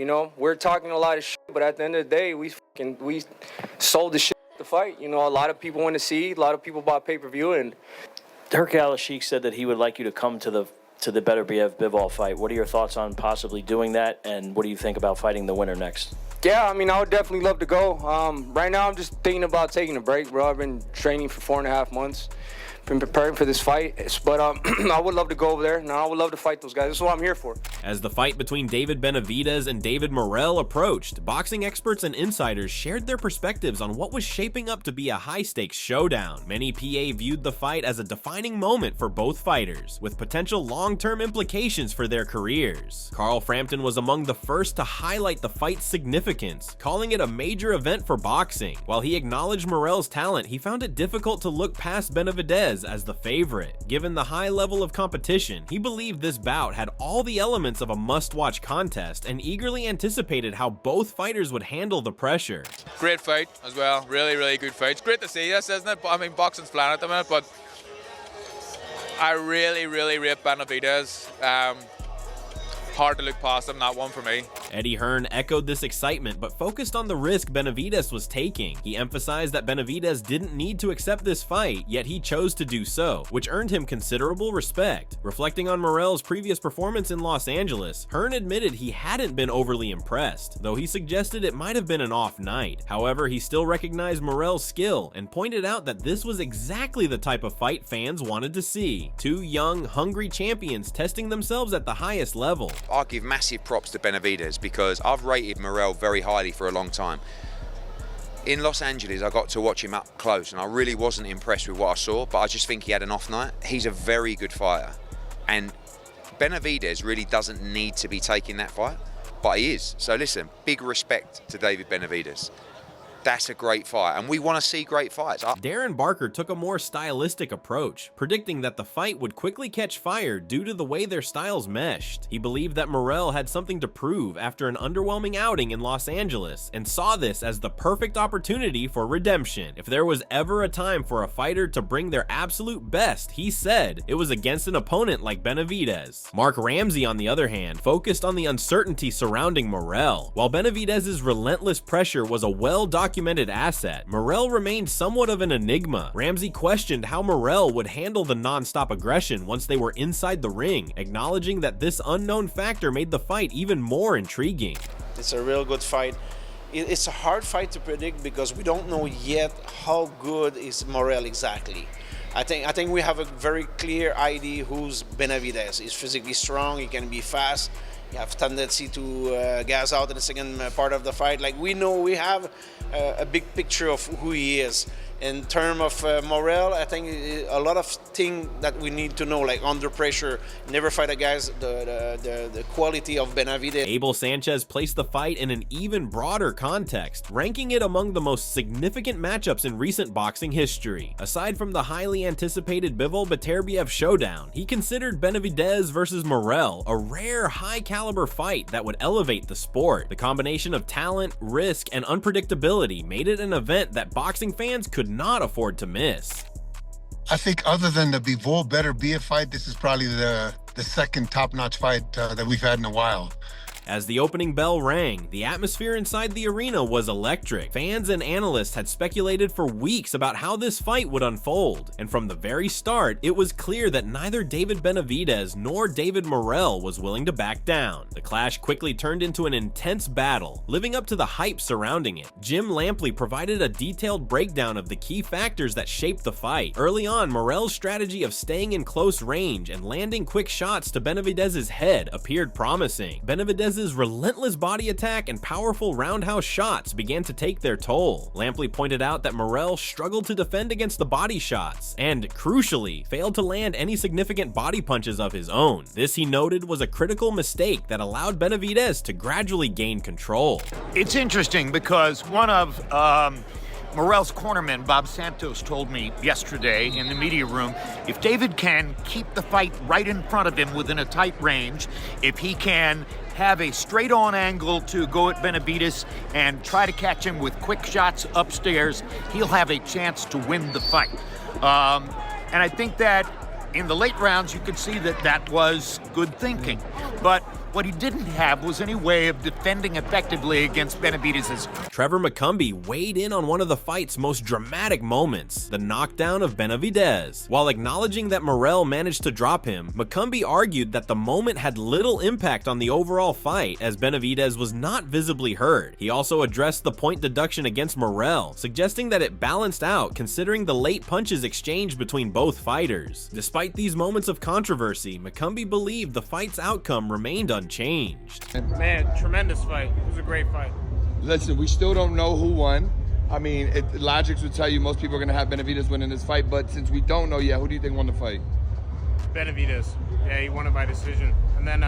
You know, we're talking a lot of shit, but at the end of the day, we sold the shit the fight. You know, a lot of people want to see, a lot of people bought pay-per-view, and Herc Al-Sheikh said that he would like you to come to the Beterbiev Bivol fight. What are your thoughts on possibly doing that, and what do you think about fighting the winner next? Yeah, I mean, I would definitely love to go. Right now, I'm just thinking about taking a break, bro. I've been training for 4.5 months. Been preparing for this fight, but I would love to go over there. No, I would love to fight those guys. This is what I'm here for. As the fight between David Benavidez and David Morrell approached, boxing experts and insiders shared their perspectives on what was shaping up to be a high-stakes showdown. Many PA viewed the fight as a defining moment for both fighters, with potential long-term implications for their careers. Carl Frampton was among the first to highlight the fight's significance, calling it a major event for boxing. While he acknowledged Morrell's talent, he found it difficult to look past Benavidez as the favorite. Given the high level of competition, he believed this bout had all the elements of a must-watch contest and eagerly anticipated how both fighters would handle the pressure. Great fight as well, really good fight. It's great to see this, isn't it? I mean, boxing's flying at the minute, but I really rate Benavidez. Hard to look past him, that one for me. Eddie Hearn echoed this excitement, but focused on the risk Benavidez was taking. He emphasized that Benavidez didn't need to accept this fight, yet he chose to do so, which earned him considerable respect. Reflecting on Morrell's previous performance in Los Angeles, Hearn admitted he hadn't been overly impressed, though he suggested it might have been an off night. However, he still recognized Morrell's skill and pointed out that this was exactly the type of fight fans wanted to see. Two young, hungry champions testing themselves at the highest level. I give massive props to Benavidez because I've rated Morrell very highly for a long time. In Los Angeles, I got to watch him up close and I really wasn't impressed with what I saw, but I just think he had an off night. He's a very good fighter. And Benavidez really doesn't need to be taking that fight, but he is. So listen, big respect to David Benavidez. That's a great fight, and we want to see great fights. Darren Barker took a more stylistic approach, predicting that the fight would quickly catch fire due to the way their styles meshed. He believed that Morrell had something to prove after an underwhelming outing in Los Angeles, and saw this as the perfect opportunity for redemption. If there was ever a time for a fighter to bring their absolute best, he said it was against an opponent like Benavidez. Mark Ramsey, on the other hand, focused on the uncertainty surrounding Morrell. While Benavidez's relentless pressure was a well-documented asset, Morrell remained somewhat of an enigma. Ramsey questioned how Morrell would handle the non-stop aggression once they were inside the ring, acknowledging that this unknown factor made the fight even more intriguing. It's a real good fight. It's a hard fight to predict because we don't know yet how good is Morrell exactly. I think we have a very clear idea who's Benavidez. He's physically strong, he can be fast. You have tendency to gas out in the second part of the fight. Like, we know we have a big picture of who he is. In terms of Morrell, I think a lot of things that we need to know, like under pressure, never fight against the quality of Benavidez. Abel Sanchez placed the fight in an even broader context, ranking it among the most significant matchups in recent boxing history. Aside from the highly anticipated Bivol Beterbiev showdown, he considered Benavidez versus Morrell a rare, high-caliber fight that would elevate the sport. The combination of talent, risk, and unpredictability made it an event that boxing fans could not afford to miss. I think other than the Bivol Beterbiev fight, this is probably the second top-notch fight that we've had in a while. As the opening bell rang, the atmosphere inside the arena was electric. Fans and analysts had speculated for weeks about how this fight would unfold, and from the very start, it was clear that neither David Benavidez nor David Morrell was willing to back down. The clash quickly turned into an intense battle, living up to the hype surrounding it. Jim Lampley provided a detailed breakdown of the key factors that shaped the fight. Early on, Morrell's strategy of staying in close range and landing quick shots to Benavidez's head appeared promising. Benavidez's relentless body attack and powerful roundhouse shots began to take their toll. Lampley pointed out that Morrell struggled to defend against the body shots and, crucially, failed to land any significant body punches of his own. This, he noted, was a critical mistake that allowed Benavidez to gradually gain control. It's interesting because one of Morrell's cornerman, Bob Santos, told me yesterday in the media room, if David can keep the fight right in front of him within a tight range, if he can have a straight-on angle to go at Benavidez and try to catch him with quick shots upstairs, he'll have a chance to win the fight. And I think that in the late rounds, you could see that that was good thinking. But What he didn't have was any way of defending effectively against Benavidez'. Trevor McCumbee weighed in on one of the fight's most dramatic moments, the knockdown of Benavidez. While acknowledging that Morrell managed to drop him, McCumbee argued that the moment had little impact on the overall fight as Benavidez was not visibly hurt. He also addressed the point deduction against Morrell, suggesting that it balanced out considering the late punches exchanged between both fighters. Despite these moments of controversy, McCumbee believed the fight's outcome remained unchanged. Man, tremendous fight. It was a great fight. Listen, we still don't know who won. I mean, logic would tell you most people are going to have Benavidez winning this fight, but since we don't know yet, who do you think won the fight? Benavidez. Yeah, he won it by decision. And then,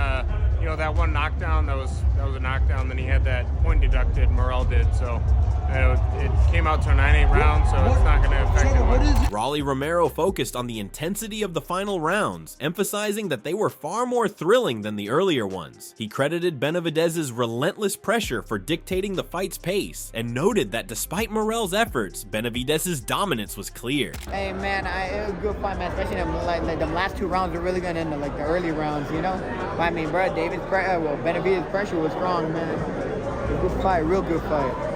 you know, that one knockdown, that was a knockdown. Then he had that point deducted, Morrell did. So it came out to a 9-8 round, so it's not going to affect it much. Rolly Romero focused on the intensity of the final rounds, emphasizing that they were far more thrilling than the earlier ones. He credited Benavidez's relentless pressure for dictating the fight's pace, and noted that despite Morrell's efforts, Benavidez's dominance was clear. Hey man, it was a good fight, man. Especially like the last 2 rounds were really good in the early rounds, you know. But I mean, bro, Benavidez's pressure was strong, man. A good fight, real good fight.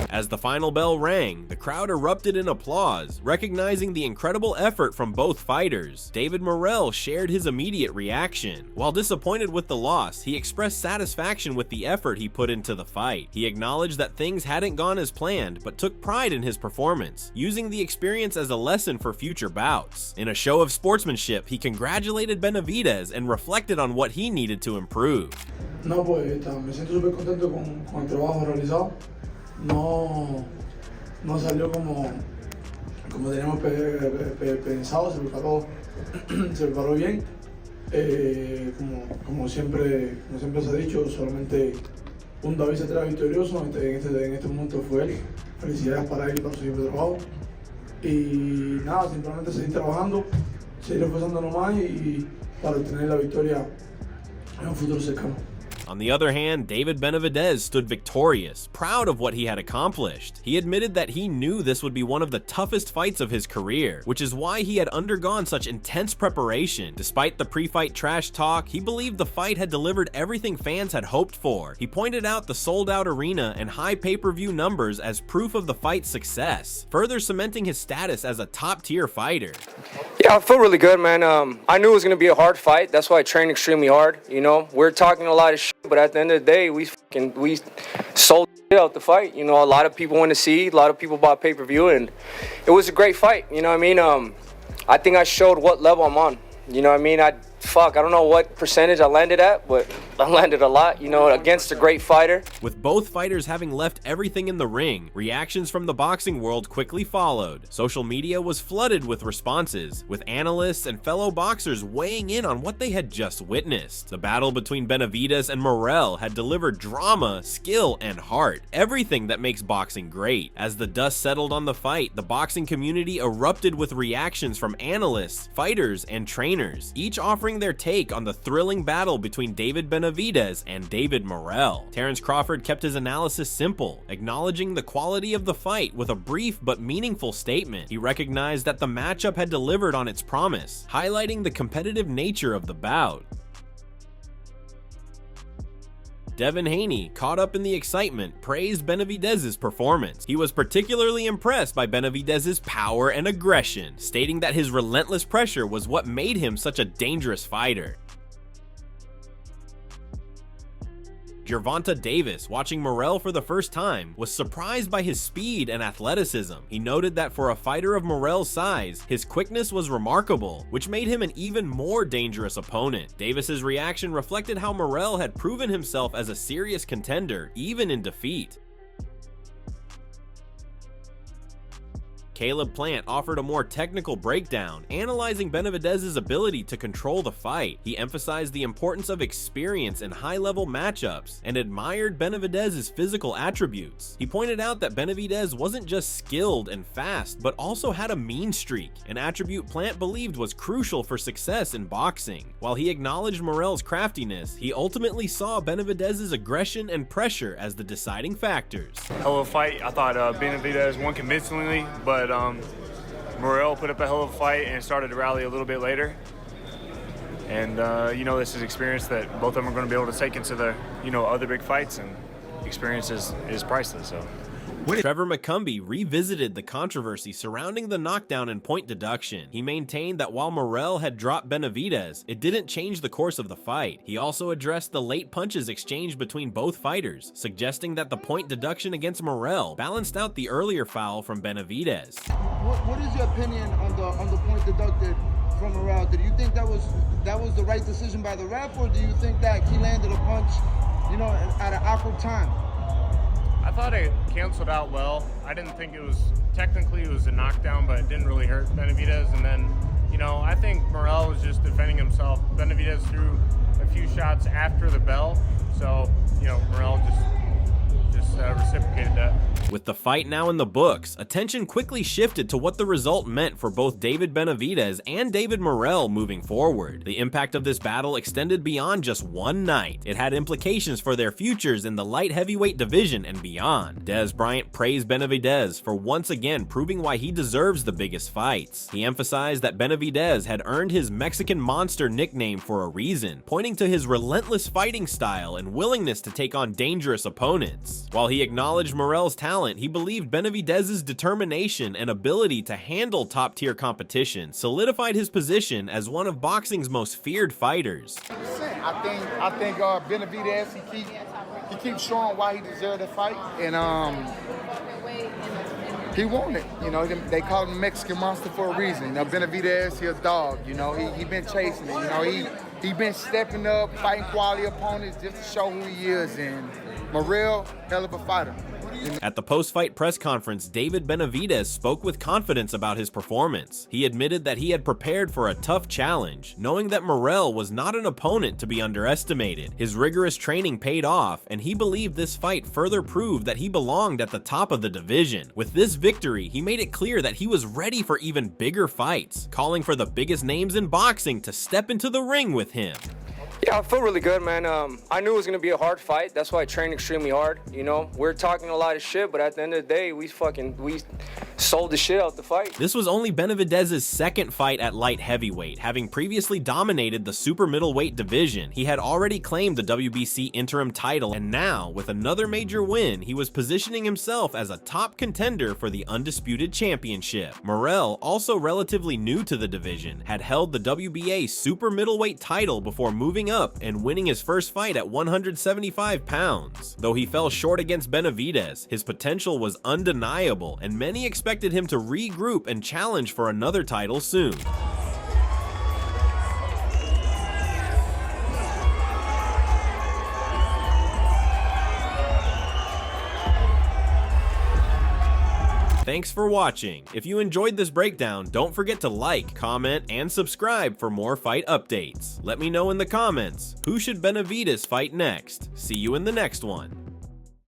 As the final bell rang, the crowd erupted in applause, recognizing the incredible effort from both fighters. David Morrell shared his immediate reaction. While disappointed with the loss, he expressed satisfaction with the effort he put into the fight. He acknowledged that things hadn't gone as planned, but took pride in his performance, using the experience as a lesson for future bouts. In a show of sportsmanship, he congratulated Benavidez and reflected on what he needed to improve. No, pues me siento súper contento con el trabajo realizado. No salió como teníamos pensado, se preparó bien. Como siempre se ha dicho, solamente un David se trae victorioso, en este momento fue él. Felicidades para él y para su equipo de trabajo. Y nada, simplemente seguir trabajando, seguir esforzándonos más y para obtener la victoria en un futuro cercano. On the other hand, David Benavidez stood victorious, proud of what he had accomplished. He admitted that he knew this would be one of the toughest fights of his career, which is why he had undergone such intense preparation. Despite the pre-fight trash talk, he believed the fight had delivered everything fans had hoped for. He pointed out the sold-out arena and high pay-per-view numbers as proof of the fight's success, further cementing his status as a top-tier fighter. Yeah, I feel really good, man. I knew it was going to be a hard fight. That's why I trained extremely hard. You know, we're talking a lot of shit, but at the end of the day, we sold out the fight. You know, a lot of people went to see, a lot of people bought pay-per-view, and it was a great fight. You know what I mean? I think I showed what level I'm on. You know what I mean? I don't know what percentage I landed at, but I landed a lot, you know, against a great fighter. With both fighters having left everything in the ring, reactions from the boxing world quickly followed. Social media was flooded with responses, with analysts and fellow boxers weighing in on what they had just witnessed. The battle between Benavidez and Morrell had delivered drama, skill, and heart, everything that makes boxing great. As the dust settled on the fight, the boxing community erupted with reactions from analysts, fighters, and trainers, each offering their take on the thrilling battle between David Benavidez and David Morrell. Terrence Crawford kept his analysis simple, acknowledging the quality of the fight with a brief but meaningful statement. He recognized that the matchup had delivered on its promise, highlighting the competitive nature of the bout. Devin Haney, caught up in the excitement, praised Benavidez's performance. He was particularly impressed by Benavidez's power and aggression, stating that his relentless pressure was what made him such a dangerous fighter. Gervonta Davis, watching Morrell for the first time, was surprised by his speed and athleticism. He noted that for a fighter of Morrell's size, his quickness was remarkable, which made him an even more dangerous opponent. Davis's reaction reflected how Morrell had proven himself as a serious contender, even in defeat. Caleb Plant offered a more technical breakdown, analyzing Benavidez's ability to control the fight. He emphasized the importance of experience in high-level matchups and admired Benavidez's physical attributes. He pointed out that Benavidez wasn't just skilled and fast, but also had a mean streak, an attribute Plant believed was crucial for success in boxing. While he acknowledged Morrell's craftiness, he ultimately saw Benavidez's aggression and pressure as the deciding factors. Hell of a fight. I thought Benavidez won convincingly, but Morrell put up a hell of a fight and started to rally a little bit later. And, this is experience that both of them are going to be able to take into the, other big fights, and experience is priceless, so. Trevor McCumbee revisited the controversy surrounding the knockdown and point deduction. He maintained that while Morrell had dropped Benavidez, it didn't change the course of the fight. He also addressed the late punches exchanged between both fighters, suggesting that the point deduction against Morrell balanced out the earlier foul from Benavidez. What is your opinion on the point deducted from Morrell? Did you think that was the right decision by the ref, or do you think that he landed a punch, at an awkward time? I thought it canceled out well. I didn't think it was a knockdown, but it didn't really hurt Benavidez. And then, I think Morrell was just defending himself. Benavidez threw a few shots after the bell, so Morrell just reciprocated that. With the fight now in the books, attention quickly shifted to what the result meant for both David Benavidez and David Morrell moving forward. The impact of this battle extended beyond just one night. It had implications for their futures in the light heavyweight division and beyond. Des Bryant praised Benavidez for once again proving why he deserves the biggest fights. He emphasized that Benavidez had earned his Mexican Monster nickname for a reason, pointing to his relentless fighting style and willingness to take on dangerous opponents. While he acknowledged Morrell's talent, he believed Benavidez's determination and ability to handle top-tier competition solidified his position as one of boxing's most feared fighters. I think Benavidez, he keeps showing why he deserved the fight, and he won it. They call him the Mexican Monster for a reason. Benavidez, he a dog. He been chasing it. He been stepping up, fighting quality opponents just to show who he is. And Morrell, hell of a fighter. At the post-fight press conference, David Benavidez spoke with confidence about his performance. He admitted that he had prepared for a tough challenge, knowing that Morrell was not an opponent to be underestimated. His rigorous training paid off, and he believed this fight further proved that he belonged at the top of the division. With this victory, he made it clear that he was ready for even bigger fights, calling for the biggest names in boxing to step into the ring with him. Yeah, I feel really good, man. I knew it was going to be a hard fight. That's why I trained extremely hard. We're talking a lot of shit, but at the end of the day, we sold the shit out the fight. This was only Benavidez's second fight at light heavyweight, having previously dominated the super middleweight division. He had already claimed the WBC interim title, and now, with another major win, he was positioning himself as a top contender for the undisputed championship. Morrell, also relatively new to the division, had held the WBA super middleweight title before moving up and winning his first fight at 175 pounds. Though he fell short against Benavidez, his potential was undeniable, and many expected him to regroup and challenge for another title soon. Thanks for watching. If you enjoyed this breakdown, don't forget to like, comment, and subscribe for more fight updates. Let me know in the comments, who should Benavidez fight next? See you in the next one.